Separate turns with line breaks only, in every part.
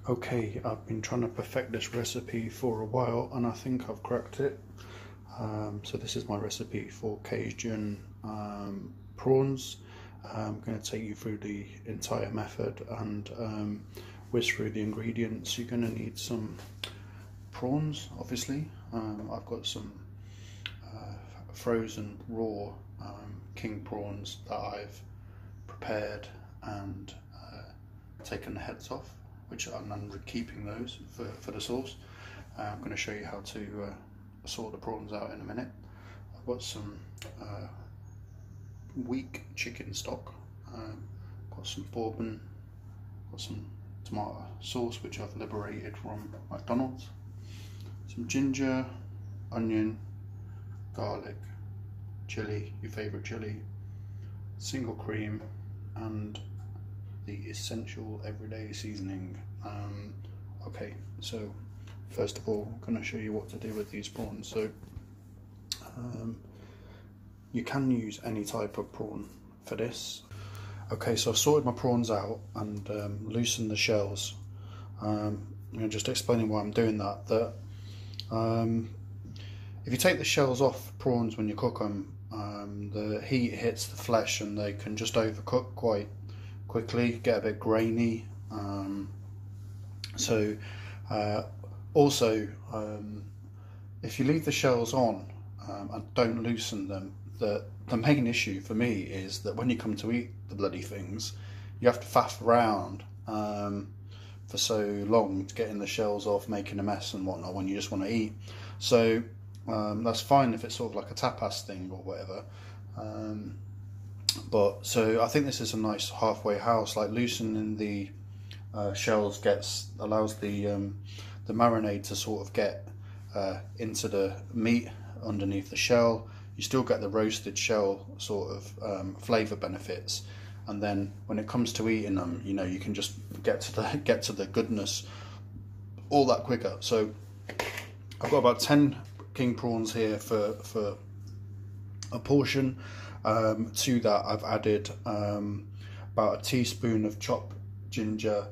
Okay, I've been trying to perfect this recipe for a while and I think I've cracked it. So this is my recipe for Cajun prawns. I'm going to take you through the entire method and whiz through the ingredients. You're going to need some prawns, obviously. I've got some frozen raw king prawns that I've prepared and taken the heads off, which I'm keeping those for the sauce. I'm going to show you how to sort the prawns out in a minute. I've got some weak chicken stock, got some bourbon, got some tomato sauce which I've liberated from McDonald's, some ginger, onion, garlic, chili, your favourite chili, single cream, and the essential everyday seasoning. Okay, so first of all, I'm going to show you what to do with these prawns. So you can use any type of prawn for this. Okay, so I've sorted my prawns out and loosened the shells. Just explaining why I'm doing that. If you take the shells off prawns when you cook them, the heat hits the flesh and they can just overcook quite quickly, get a bit grainy. Also, if you leave the shells on and don't loosen them, the main issue for me is that when you come to eat the bloody things, you have to faff around for so long to getting the shells off, making a mess and whatnot when you just want to eat. So that's fine if it's sort of like a tapas thing or whatever. So I think this is a nice halfway house. Like loosening the shells allows the marinade to sort of get into the meat underneath the shell. You still get the roasted shell sort of flavour benefits, and then when it comes to eating them, you can just get to the goodness all that quicker. So I've got about 10 king prawns here for a portion. To that I've added about a teaspoon of chopped ginger,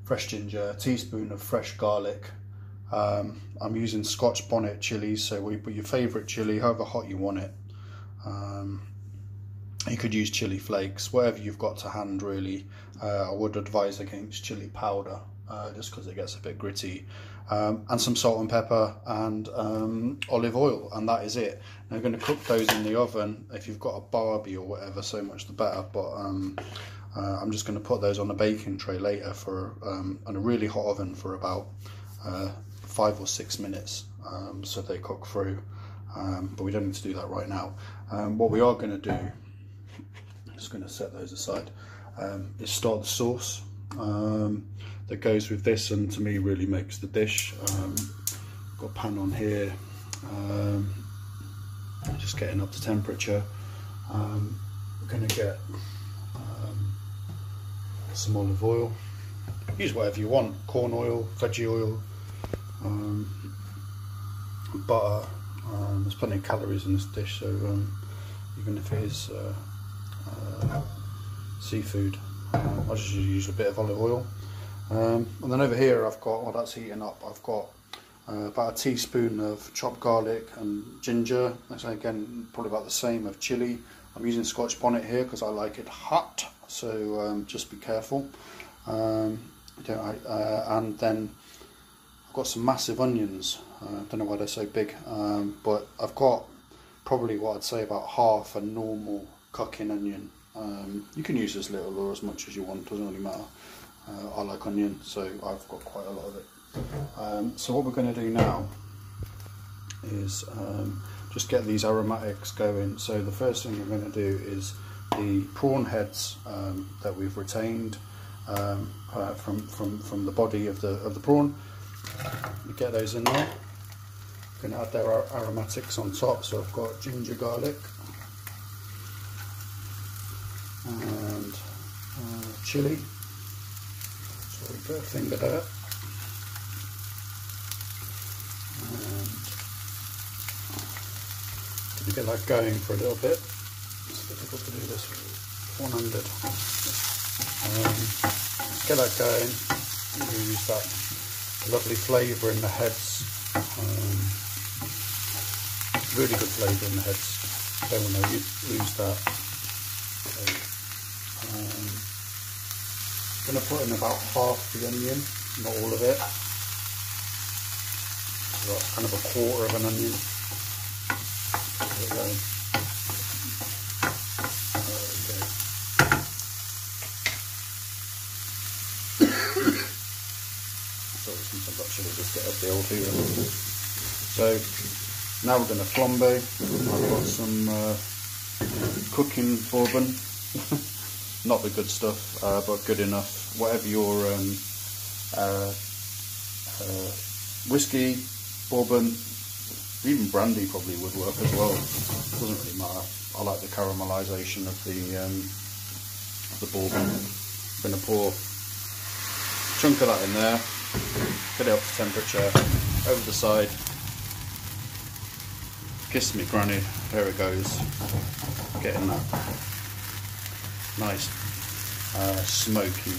fresh ginger, a teaspoon of fresh garlic. I'm using Scotch bonnet chilies, so we put your favourite chili, however hot you want it. You could use chili flakes, whatever you've got to hand really. I would advise against chili powder, just because it gets a bit gritty. And some salt and pepper and olive oil, and that is it. Now you're going to cook those in the oven. If you've got a Barbie or whatever, so much the better, but I'm just going to put those on a baking tray later on a really hot oven for about 5 or 6 minutes, so they cook through, but we don't need to do that right now. What we are going to do, I'm just going to set those aside, is start the sauce that goes with this, and to me really makes the dish. Got a pan on here, just getting up to temperature. We're going to get some olive oil, use whatever you want, corn oil, veggie oil, butter. There's plenty of calories in this dish, so even if it is seafood, I just use a bit of olive oil. And then over here I've got, while that's heating up, I've got about a teaspoon of chopped garlic and ginger. That's again probably about the same of chili. I'm using Scotch bonnet here because I like it hot, so just be careful. And then I've got some massive onions. I don't know why they're so big, but I've got probably what I'd say about half a normal cooking onion. You can use as little or as much as you want, doesn't really matter. I like onion, so I've got quite a lot of it. So what we're going to do now is just get these aromatics going. So the first thing we're going to do is the prawn heads that we've retained from the body of the prawn. We get those in there. We're going to add their aromatics on top. So I've got ginger, garlic, and chili. So we put a finger there, and to get that going for a little bit. It's difficult to do this with 100. Get that going. use that lovely flavour in the heads. Really good flavour in the heads. Don't want to lose that. So, I'm going to put in about half the onion, not all of it. So that's kind of a quarter of an onion. There we go. Sorry, sometimes I should just get a build here. So now we're going to flambe. I've got some cooking bourbon. Not the good stuff, but good enough. Whatever your whiskey, bourbon, even brandy probably would work as well. Doesn't really matter. I like the caramelisation of the bourbon. I'm going to pour a chunk of that in there, get it up to temperature, over the side. Kiss me granny, there it goes. Getting that nice smoky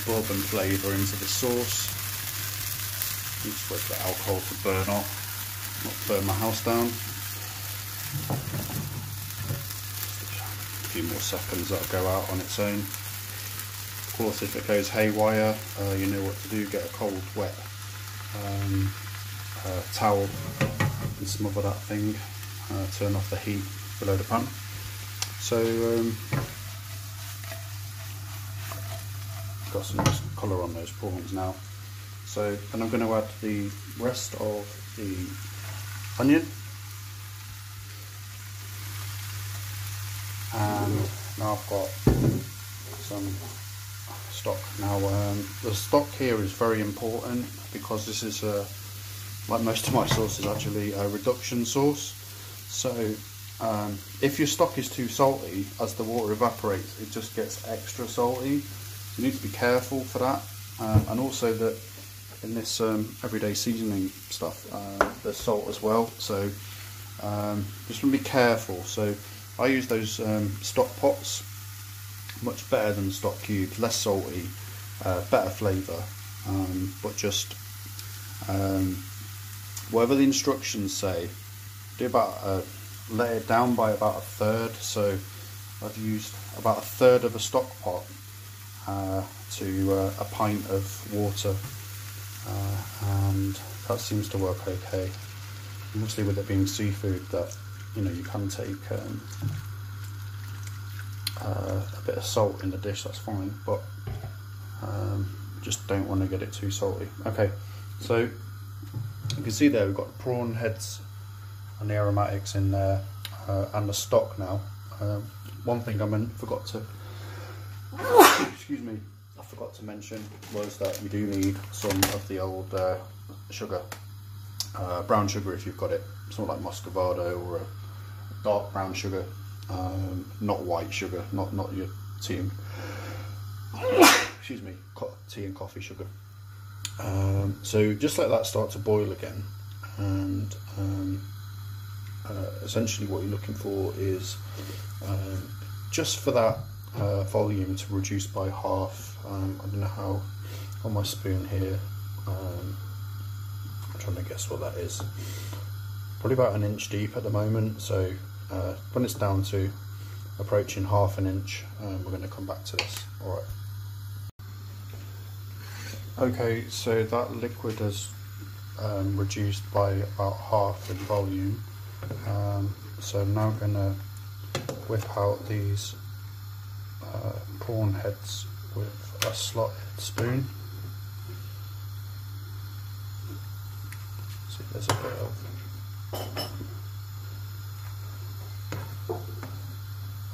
bourbon flavour into the sauce. Just wait for the alcohol to burn off, not burn my house down. A few more seconds, that'll go out on its own. Of course, if it goes haywire, you know what to do. Get a cold, wet towel and smother that thing. Turn off the heat below the pan. So got some nice colour on those prawns now. So then I'm going to add the rest of the onion, and now I've got some stock. Now the stock here is very important because this is like most of my sauce is actually a reduction sauce. So if your stock is too salty, as the water evaporates, it just gets extra salty. You need to be careful for that, and also that in this everyday seasoning stuff, there's salt as well. So just want to be careful. So I use those stock pots, much better than stock cubes, less salty, better flavour, but just whatever the instructions say, do about let it down by about a third. So I've used about a third of a stock pot to a pint of water, and that seems to work okay. Mostly with it being seafood, that you can take a bit of salt in the dish, that's fine, but just don't want to get it too salty. Okay, so you can see there we've got the prawn heads and the aromatics in there, and the stock now. One thing I forgot to excuse me, I forgot to mention was that you do need some of the old sugar, brown sugar if you've got it, something like muscovado or a dark brown sugar, not white sugar, not your tea and excuse me, tea and coffee sugar. So just let that start to boil again, and essentially what you're looking for is just for that volume to reduce by half. I don't know how on my spoon here, I'm trying to guess what that is, probably about an inch deep at the moment. So when it's down to approaching half an inch, we're going to come back to this. Alright. Okay, so that liquid has reduced by about half in volume. So I'm now going to whip out these prawn heads with a slotted spoon. See, there's a bit of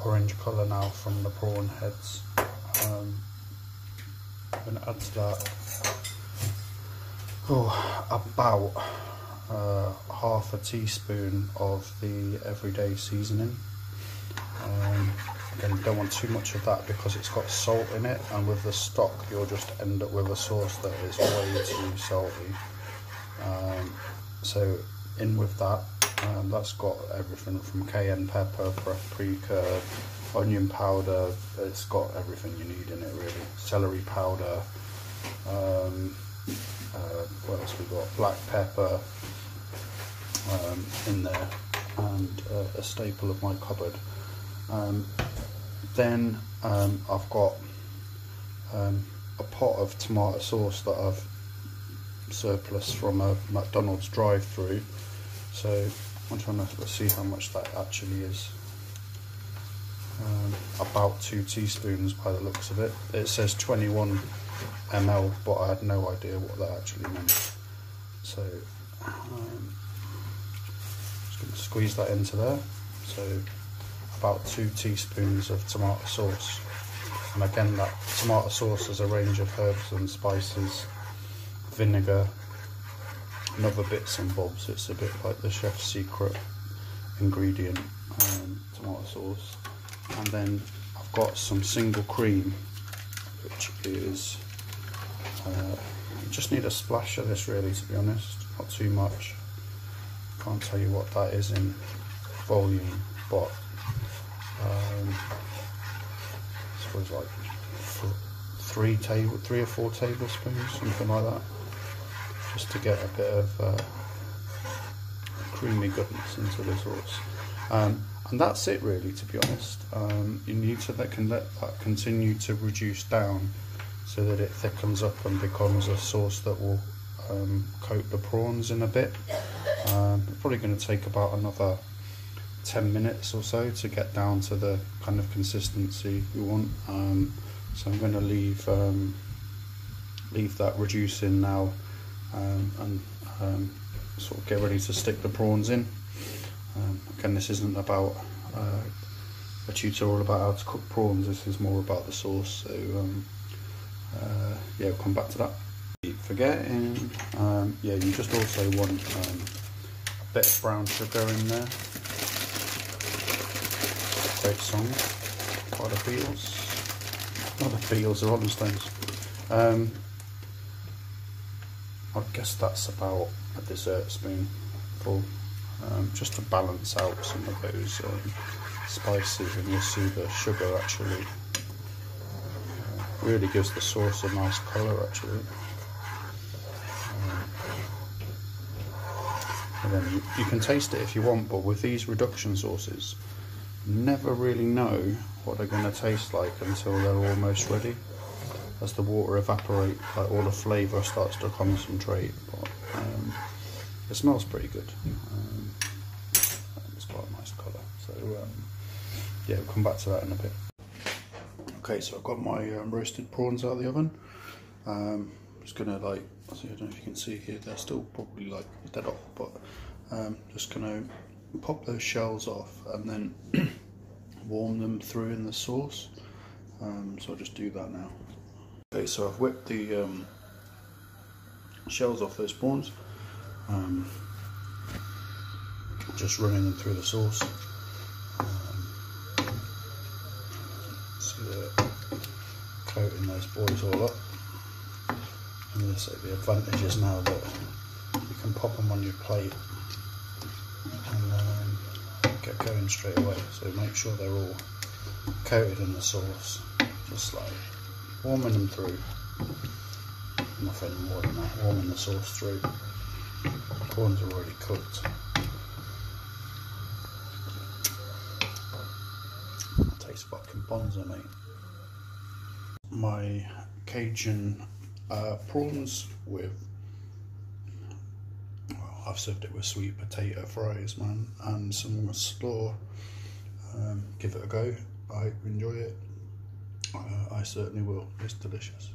orange colour now from the prawn heads. I'm going to add to that about half a teaspoon of the everyday seasoning. Again, you don't want too much of that because it's got salt in it, and with the stock you'll just end up with a sauce that is way too salty. So in with that, that's got everything from cayenne pepper, paprika, onion powder. It's got everything you need in it really. Celery powder. What else we got? Black pepper in there, and a staple of my cupboard. Then I've got a pot of tomato sauce that I've surplus from a McDonald's drive-through. So I'm trying to see how much that actually is. About 2 teaspoons by the looks of it. It says 21 ml, but I had no idea what that actually meant. So just going to squeeze that into there. So about 2 teaspoons of tomato sauce. And again, that tomato sauce has a range of herbs and spices, vinegar, and other bits and bobs. It's a bit like the chef's secret ingredient, tomato sauce. And then I've got some single cream, which is, you just need a splash of this really, to be honest, not too much. Can't tell you what that is in volume, but I suppose like 3 or 4 tablespoons, something like that, just to get a bit of creamy goodness into the sauce. And that's it really, to be honest. You need to let that continue to reduce down so that it thickens up and becomes a sauce that will coat the prawns in a bit. It's probably going to take about another 10 minutes or so to get down to the kind of consistency you want. So I'm going to leave that reducing now, and sort of get ready to stick the prawns in. Again, this isn't about a tutorial about how to cook prawns. This is more about the sauce. So yeah, we'll come back to that. Forgetting, yeah, you just also want a bit of brown sugar in there. Great song by the Beatles. Not the Beatles, the Rolling Stones. I guess that's about a dessert spoonful, just to balance out some of those spices, and you'll see the sugar actually really gives the sauce a nice colour actually. And then you can taste it if you want, but with these reduction sauces, you never really know what they're going to taste like until they're almost ready. As the water evaporates, like all the flavour starts to concentrate, but it smells pretty good. It's got a nice colour. So yeah, we'll come back to that in a bit. Okay, so I've got my roasted prawns out of the oven. Just gonna I don't know if you can see here, they're still probably like dead off, but just gonna pop those shells off and then warm them through in the sauce. So I'll just do that now. Okay, so I've whipped the shells off those prawns, just running them through the sauce. So they're coating those boys all up. I'm going to say the advantage is now that you can pop them on your plate and get going straight away. So make sure they're all coated in the sauce, just like warming them through. Nothing more than that, warming the sauce through. The prawns are already cooked. Tastes fucking bonza, mate. My Cajun prawns with, well, I've served it with sweet potato fries, man, and some slaw. Give it a go. I hope you enjoy it. I certainly will. It's delicious.